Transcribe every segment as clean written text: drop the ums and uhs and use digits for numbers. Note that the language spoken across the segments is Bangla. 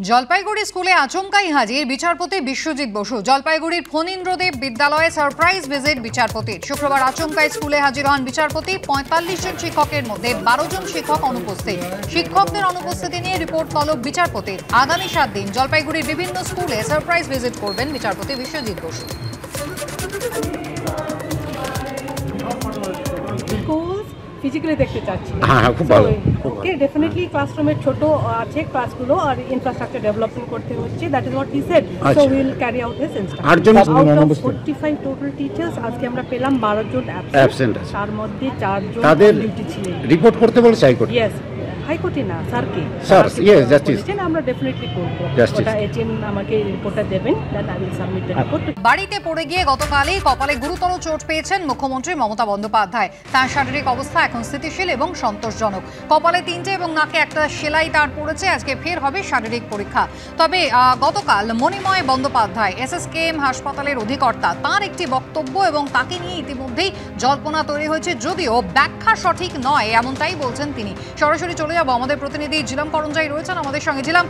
জলপাইগুড়ি স্কুলে আচমকাই হাজির বিচারপতি বিশ্বজিৎ বসু। জলপাইগুড়ির ফণীন্দ্রদেব বিদ্যালয়ে সারপ্রাইজ ভিজিট বিচারপতির। শুক্রবার আচমকাই স্কুলে হাজির হন বিচারপতি। ৪৫ জন শিক্ষকের মধ্যে ১২ জন শিক্ষক অনুপস্থিত। শিক্ষকদের অনুপস্থিতি নিয়ে রিপোর্ট তলব বিচারপতির। আগামী ৭ দিন জলপাইগুড়ির বিভিন্ন স্কুলে সারপ্রাইজ ভিজিট করবেন বিচারপতি বিশ্বজিৎ বসু। ফিজিক্যালি দেখতে চাচ্ছি। হ্যাঁ, খুব ভালো। ওকে, ডেফিনেটলি ক্লাসরুমে ছোট আছে ক্লাসগুলো আর ইনফ্রাস্ট্রাকচার ডেভেলপমেন্ট করতে হচ্ছে। That is what he said. So we will carry out his instruction. 45 total teachers আজকে আমরা পেলাম 12 জন অ্যাবসেন্ট আছে। তার মধ্যে 4 জন ডিউটি ছিলেন। রিপোর্ট করতে বলেছে হাইকোর্ট। ইয়েস, হাইকোর্টে না স্যারকে। Sir, yes, justice. আমরা ডেফিনেটলি করব। ওটা এজেন আমাকে রিপোর্টটা দেবেন, that I will submit the report. বাড়িতে পড়ে গিয়ে গতকালই কপালে গুরুতর চোট পেয়েছেন মুখ্যমন্ত্রী মমতা বন্দ্যোপাধ্যায়। তার শারীরিক অবস্থা এখন স্থিতিশীল এবং সন্তোষজনক। কপালে 3টে এবং নাকে একটা সেলাই তার পড়েছে। আজকে ফের হবে শারীরিক পরীক্ষা। তবে গতকাল মণিময় বন্দ্যোপাধ্যায় এসএসকেএম হাসপাতালের অধিকর্তা, তার একটি বক্তব্য এবং তাকে নিয়ে ইতিমধ্যেই জল্পনা তৈরি হয়েছে, যদিও ব্যাখ্যা সঠিক নয় এমনটাই বলছেন তিনি। সরাসরি চলে যাব, আমাদের প্রতিনিধি জিলাম করঞ্জাই রয়েছেন আমাদের সঙ্গে। জিলাম,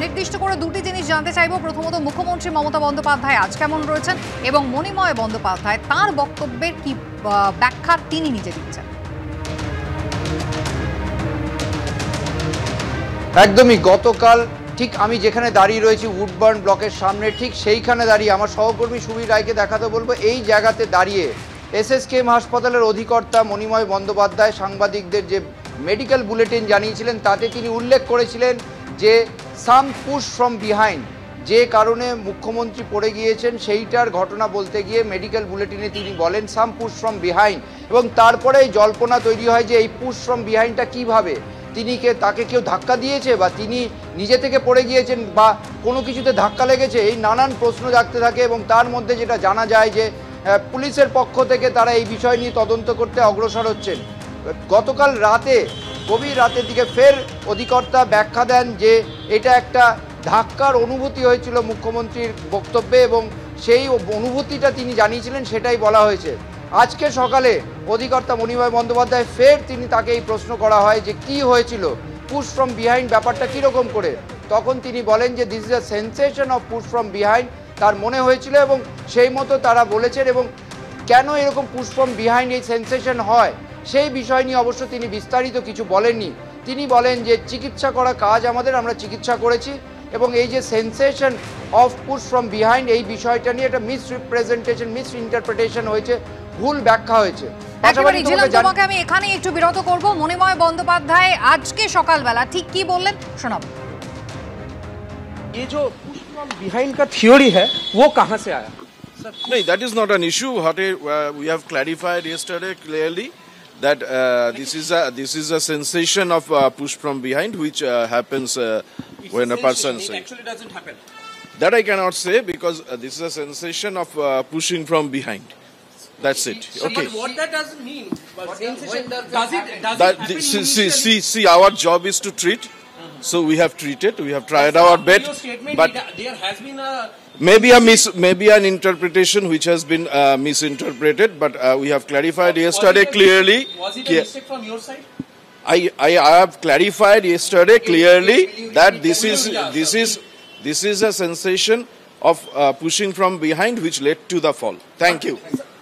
নির্দিষ্ট করে দুটি জিনিস জানতে চাইব। প্রথমত, মুখ্যমন্ত্রী মমতা বন্দ্যোপাধ্যায় আজ কেমন রয়েছেন এবং মণিময় বন্দ্যোপাধ্যায় তার বক্তব্যের কি ব্যাখ্যা তিনি নিজে দিচ্ছেন? একদমই, গতকাল ঠিক আমি যেখানে দাঁড়িয়ে রয়েছি উডবার্ন ব্লকের সামনে, ঠিক সেইখানে দাঁড়িয়ে আমার সহকর্মী সুবীর রায়কে দেখাতে বলবো। এই জায়গাতে দাঁড়িয়ে এসএসকেএম হাসপাতালের অধিকর্তা মণিময় বন্দ্যোপাধ্যায় সাংবাদিকদের যে মেডিকেল বুলেটিন জানিয়েছিলেন তাতে তিনি উল্লেখ করেছিলেন যে সাম পুশ ফ্রম বিহাইন্ড, যে কারণে মুখ্যমন্ত্রী পড়ে গিয়েছেন সেইটার ঘটনা বলতে গিয়ে মেডিকেল বুলেটিনে তিনি বলেন সাম পুশ ফ্রম বিহাইন্ড। এবং তারপরে জল্পনা তৈরি হয় যে এই পুশ ফ্রম বিহাইন্ডটা কীভাবে, তাকে কেউ ধাক্কা দিয়েছে বা তিনি নিজে থেকে পড়ে গিয়েছেন বা কোনো কিছুতে ধাক্কা লেগেছে, এই নানান প্রশ্ন জাগতে থাকে। এবং তার মধ্যে যেটা জানা যায় যে পুলিশের পক্ষ থেকে তারা এই বিষয় নিয়ে তদন্ত করতে অগ্রসর হচ্ছেন। গতকাল রাতে, গভীর রাতের দিকে ফের অধিকর্তা ব্যাখ্যা দেন যে এটা একটা ধাক্কার অনুভূতি হয়েছিল মুখ্যমন্ত্রীর বক্তব্যে এবং সেই অনুভূতিটা তিনি জানিয়েছিলেন, সেটাই বলা হয়েছে। আজকে সকালে অধিকর্তা মণিময় বন্দ্যোপাধ্যায় ফের তাকে এই প্রশ্ন করা হয় যে কি হয়েছিল, পুশ ফ্রম বিহাইন্ড ব্যাপারটা কীরকম করে। তখন তিনি বলেন যে this is a sensation of push from behind, তার মনে হয়েছিল এবং সেই মতো তারা বলেছেন। এবং কেন এরকম পুশ ফ্রম বিহাইন্ড এই সেন্সেশন হয় সেই বিষয় নিয়ে অবশ্য তিনি বিস্তারিত কিছু বলেননি। তিনি বলেন যে চিকিৎসা করা কাজ আমাদের, আমরা চিকিৎসা করেছি এবং এই যে sensation of push from behind এই বিষয়টা নিয়ে একটা মিসরিপ্রেজেন্টেশন, মিসইন্টারপ্রিটেশন হয়েছে, ভুল ব্যাখ্যা হয়েছে। তোমাকে আমি এখানেই একটু বিরত করব। মণিময় বন্দ্যোপাধ্যায় আজকে সকালবেলা ঠিক কি বললেন শোনাবো। ये जो पुश फ्रॉम बिहाइंड का थियोरी है वो कहां से आया? No, that is not an issue. We have clarified yesterday clearly that this is a sensation of push from behind which happens when a person actually doesn't happen. That I cannot say because this is a sensation of pushing from behind. That's it. Okay. But what that doesn't mean? Does it see, our job is to treat. So we have treated. We have tried our best. But there has been a maybe an interpretation which has been misinterpreted. But we have clarified yesterday clearly. Was it a mistake from your side? I have clarified yesterday clearly that this is a sensation of pushing from behind which led to the fall. Thank you.